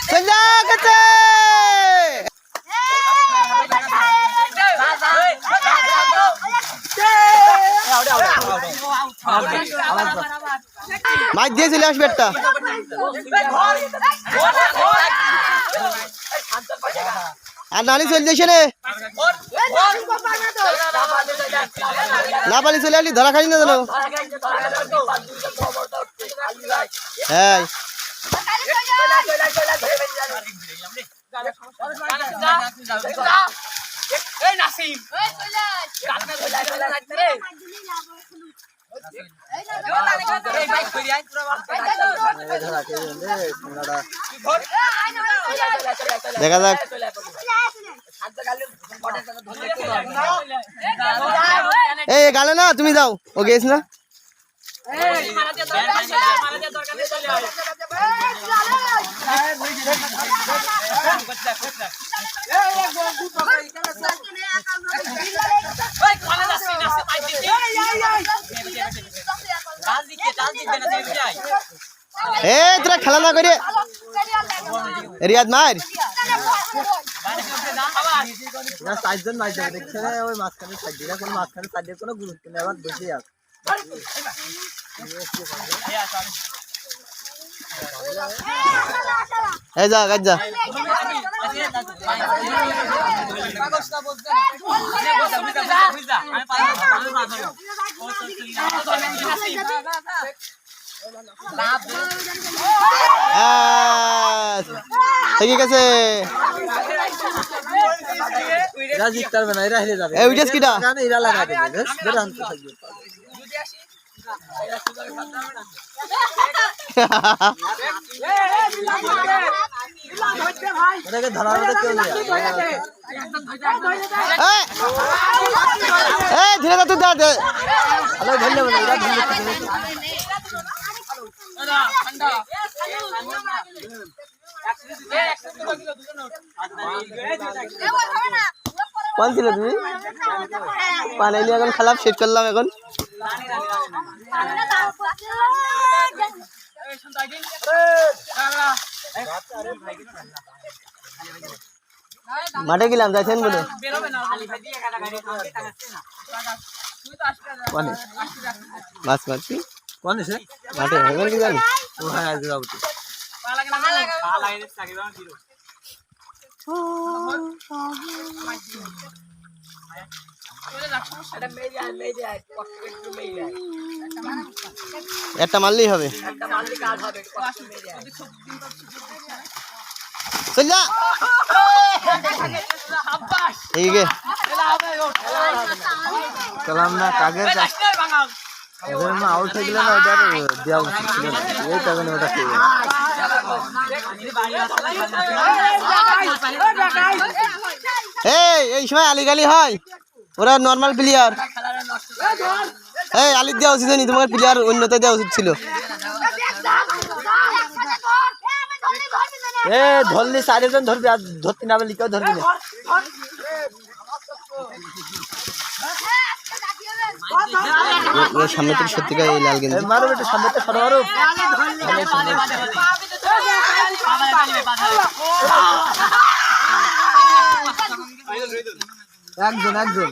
চলে গেছে মাছ দিয়ে চলে আসবে একটা আর নানি চলে যাইছে রে না পানি চলে আসলি ধরা খাই না জানো হ্যাঁ দেখা যাক এই গালে না তুমি যাও ও গেছ না এ তোরা খেলা না করে রিয়াদ মার চারজন মাছ যাবে দেখছে ওই মাঝখানে সাইডে কোনো মাঝখানে সাইডে কোনো গুরুত্ব নেই আবার বসে আছে এই যা গাছ যা ঠিক আছে জিততে পারবে না এরা হেরে যাবে এই উইকেট কিটা এরা লাগা দেবে বের আনতে থাকবে এটাকে ধরাতে কেউ নেই এই ধীরে ধীরে তুই দে হ্যালো ধন্যবাদ এরা ঠান্ডা কোন ছিল তুমি পানি নিয়ে এখন খালাপ শেষ করলাম এখন মাঠে গেলাম যাইছেন বলে মাছ মারছি কোন এসে মাঠে হবে কি জানি ও হ্যাঁ যাবো একটা মারলেই হবে চল যা ঠিক আছে চলাম না কাগজ আউট হয়ে গেলে না ওটা দেওয়া উচিত ছিল না এই কারণে ওটা খেয়ে এই সময় আলিগালি হয় ওরা নর্মাল প্লেয়ার এই আলি দেওয়া উচিত হয়নি তোমার প্লেয়ার অন্যতা দেওয়া উচিত ছিল এ ধরলি চারিজন ধরবি আর ধরতে না বলি কেউ ধরবি না সামনে থেকে সত্যিকার এই লাল গেঞ্জি মারো একটু সামনে থেকে সরো মারো একজন একজন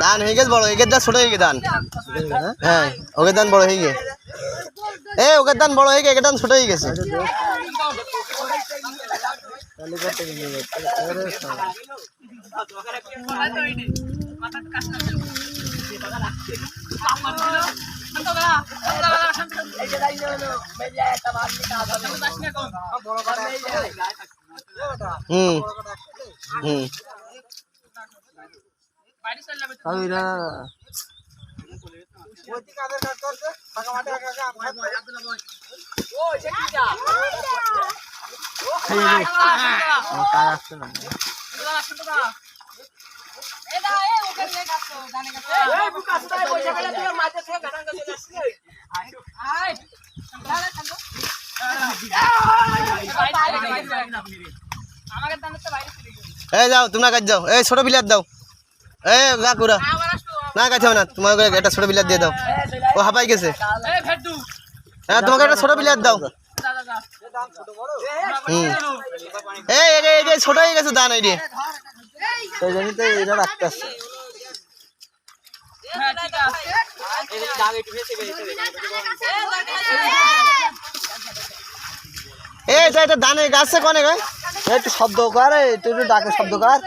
দান হয়ে গেছে বড় এগের দান ছোট হয়ে গেছে দান হ্যাঁ ওকে দান বড় হয়ে গেছে ওকে দান বড় হয়ে গেছে একে দান ছোট হয়ে গেছে এই যাও তোমরা কাজ যাও, এই ছোট বিলাত দাও, এই কাকুরা না কাছে না, তোমাকে একটা ছোট বিলাত দিয়ে দাও, ও হাঁপাই গেছে। হ্যাঁ তোমাকে একটা ছোট বিলাত দাও। এই এই ছোট হয়ে গেছে দান, এই সেই জন্যই তো এটা রাখতে আসছে। এই যে এটা দানে গাছে কনে গায়, একটু শব্দ কর, একটু ডাকে শব্দ কর।